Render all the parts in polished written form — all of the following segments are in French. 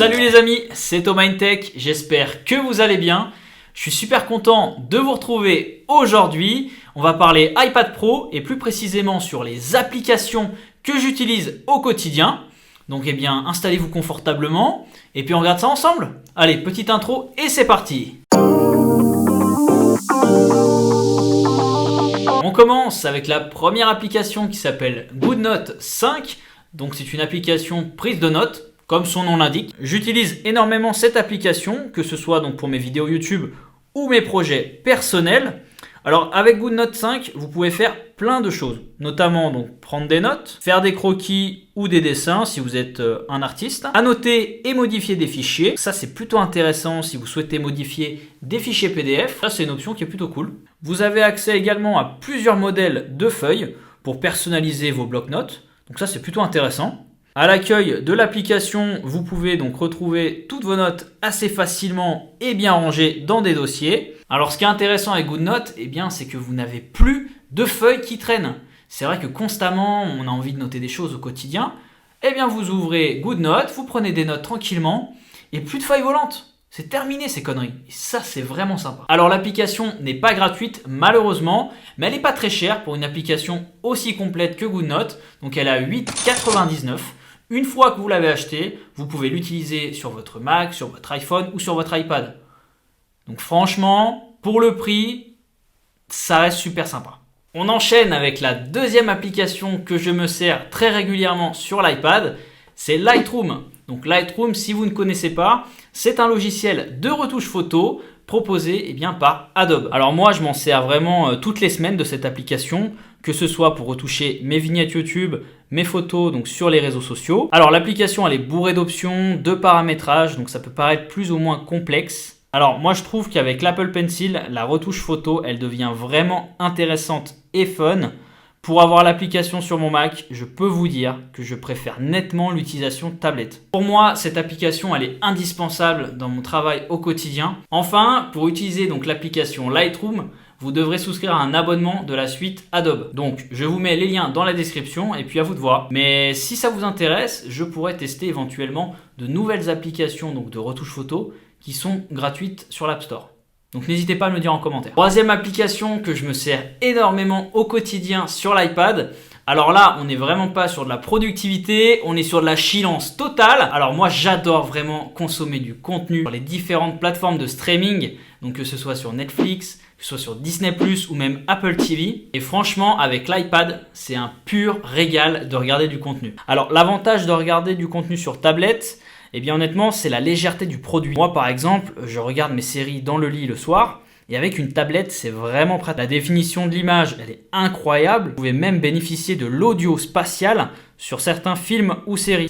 Salut les amis, c'est Thomas InTech, j'espère que vous allez bien. Je suis super content de vous retrouver aujourd'hui. On va parler iPad Pro et plus précisément sur les applications que j'utilise au quotidien. Donc installez-vous confortablement et puis on regarde ça ensemble. Allez, petite intro et c'est parti. On commence avec la première application qui s'appelle GoodNote 5. Donc c'est une application prise de notes. Comme son nom l'indique, j'utilise énormément cette application, que ce soit donc pour mes vidéos YouTube ou mes projets personnels. Alors avec GoodNote 5, vous pouvez faire plein de choses, notamment donc prendre des notes, faire des croquis ou des dessins si vous êtes un artiste, annoter et modifier des fichiers. Ça c'est plutôt intéressant si vous souhaitez modifier des fichiers PDF. Ça c'est une option qui est plutôt cool. Vous avez accès également à plusieurs modèles de feuilles pour personnaliser vos blocs-notes. Donc ça c'est plutôt intéressant. À l'accueil de l'application, vous pouvez donc retrouver toutes vos notes assez facilement et bien rangées dans des dossiers. Alors ce qui est intéressant avec GoodNote, c'est que vous n'avez plus de feuilles qui traînent. C'est vrai que constamment, on a envie de noter des choses au quotidien. Vous ouvrez GoodNote, vous prenez des notes tranquillement et plus de feuilles volantes. C'est terminé ces conneries. Et ça, c'est vraiment sympa. Alors l'application n'est pas gratuite malheureusement, mais elle n'est pas très chère pour une application aussi complète que GoodNote. Donc elle est à 8,99 €. Une fois que vous l'avez acheté, vous pouvez l'utiliser sur votre Mac, sur votre iPhone ou sur votre iPad. Donc franchement, pour le prix, ça reste super sympa. On enchaîne avec la deuxième application que je me sers très régulièrement sur l'iPad, c'est Lightroom. Donc Lightroom, si vous ne connaissez pas, c'est un logiciel de retouche photo proposé par Adobe. Alors moi, je m'en sers vraiment toutes les semaines de cette application, que ce soit pour retoucher mes vignettes YouTube, mes photos donc sur les réseaux sociaux. Alors l'application, elle est bourrée d'options, de paramétrage, donc ça peut paraître plus ou moins complexe. Alors moi, je trouve qu'avec l'Apple Pencil, la retouche photo, elle devient vraiment intéressante et fun. Pour avoir l'application sur mon Mac, je peux vous dire que je préfère nettement l'utilisation de tablette. Pour moi, cette application, elle est indispensable dans mon travail au quotidien. Enfin, pour utiliser donc l'application Lightroom, vous devrez souscrire à un abonnement de la suite Adobe. Donc, je vous mets les liens dans la description et puis à vous de voir. Mais si ça vous intéresse, je pourrais tester éventuellement de nouvelles applications donc de retouche photo qui sont gratuites sur l'App Store. Donc n'hésitez pas à me le dire en commentaire. Troisième application que je me sers énormément au quotidien sur l'iPad. Alors là, on n'est vraiment pas sur de la productivité, on est sur de la chillance totale. Alors moi, j'adore vraiment consommer du contenu sur les différentes plateformes de streaming. Donc que ce soit sur Netflix, que ce soit sur Disney+, ou même Apple TV. Et franchement, avec l'iPad, c'est un pur régal de regarder du contenu. Alors l'avantage de regarder du contenu sur tablette, honnêtement, c'est la légèreté du produit. Moi, par exemple, je regarde mes séries dans le lit le soir et avec une tablette, c'est vraiment pratique. La définition de l'image, elle est incroyable. Vous pouvez même bénéficier de l'audio spatial sur certains films ou séries.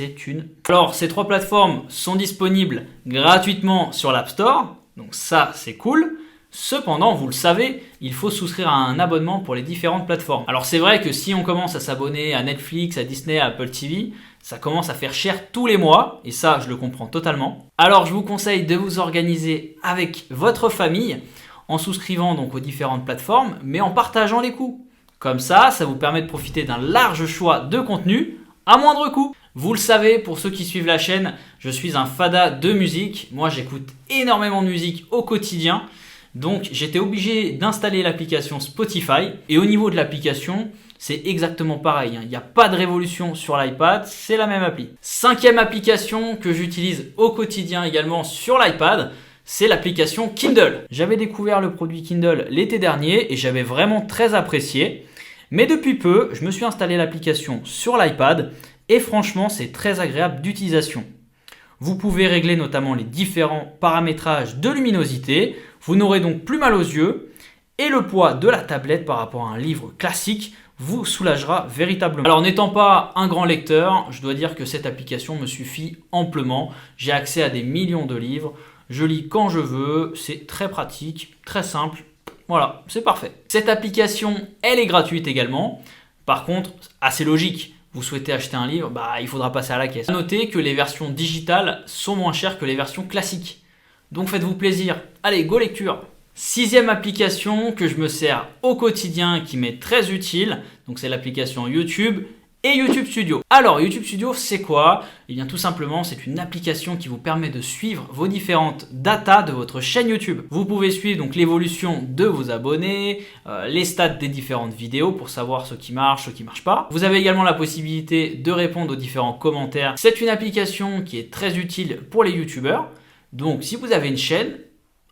Alors, ces trois plateformes sont disponibles gratuitement sur l'App Store. Donc ça, c'est cool. Cependant, vous le savez, il faut souscrire à un abonnement pour les différentes plateformes. Alors c'est vrai que si on commence à s'abonner à Netflix, à Disney, à Apple TV, ça commence à faire cher tous les mois et ça, je le comprends totalement. Alors je vous conseille de vous organiser avec votre famille en souscrivant donc aux différentes plateformes, mais en partageant les coûts. Comme ça vous permet de profiter d'un large choix de contenu à moindre coût. Vous le savez, pour ceux qui suivent la chaîne, je suis un fada de musique. Moi, j'écoute énormément de musique au quotidien. Donc j'étais obligé d'installer l'application Spotify et au niveau de l'application, c'est exactement pareil. Il n'y a pas de révolution sur l'iPad, c'est la même appli. Cinquième application que j'utilise au quotidien également sur l'iPad, c'est l'application Kindle. J'avais découvert le produit Kindle l'été dernier et j'avais vraiment très apprécié. Mais depuis peu, je me suis installé l'application sur l'iPad et franchement, c'est très agréable d'utilisation. Vous pouvez régler notamment les différents paramétrages de luminosité. Vous n'aurez donc plus mal aux yeux et le poids de la tablette par rapport à un livre classique vous soulagera véritablement. Alors n'étant pas un grand lecteur, je dois dire que cette application me suffit amplement. J'ai accès à des millions de livres, je lis quand je veux, c'est très pratique, très simple. Voilà, c'est parfait. Cette application, elle est gratuite également. Par contre, assez logique. Vous souhaitez acheter un livre, il faudra passer à la caisse. Notez que les versions digitales sont moins chères que les versions classiques. Donc faites-vous plaisir. Allez, go lecture. Sixième application que je me sers au quotidien et qui m'est très utile, donc c'est l'application YouTube et YouTube Studio. Alors YouTube Studio c'est quoi? Eh bien tout simplement c'est une application qui vous permet de suivre vos différentes datas de votre chaîne YouTube. Vous pouvez suivre donc l'évolution de vos abonnés, les stats des différentes vidéos pour savoir ce qui marche, ce qui marche pas. Vous avez également la possibilité de répondre aux différents commentaires. C'est une application qui est très utile pour les YouTubeurs. Donc si vous avez une chaîne,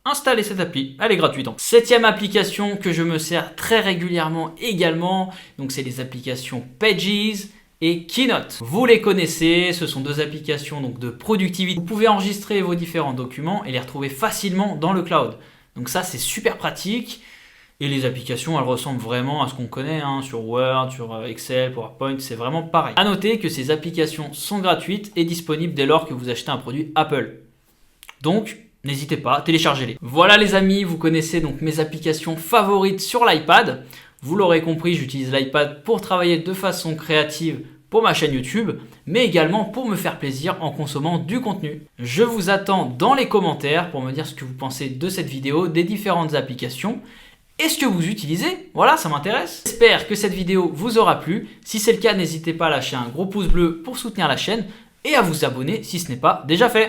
installez cette appli, elle est gratuite. Septième application que je me sers très régulièrement également, donc c'est les applications Pages et Keynote. Vous les connaissez, ce sont deux applications donc de productivité. Vous pouvez enregistrer vos différents documents et les retrouver facilement dans le cloud. Donc ça c'est super pratique. Et les applications, elles ressemblent vraiment à ce qu'on connaît sur Word, sur Excel, PowerPoint, c'est vraiment pareil. À noter que ces applications sont gratuites et disponibles dès lors que vous achetez un produit Apple. Donc, n'hésitez pas, téléchargez-les. Voilà les amis, vous connaissez donc mes applications favorites sur l'iPad. Vous l'aurez compris, j'utilise l'iPad pour travailler de façon créative pour ma chaîne YouTube, mais également pour me faire plaisir en consommant du contenu. Je vous attends dans les commentaires pour me dire ce que vous pensez de cette vidéo, des différentes applications. Est-ce que vous utilisez? Voilà, ça m'intéresse. J'espère que cette vidéo vous aura plu. Si c'est le cas, n'hésitez pas à lâcher un gros pouce bleu pour soutenir la chaîne et à vous abonner si ce n'est pas déjà fait.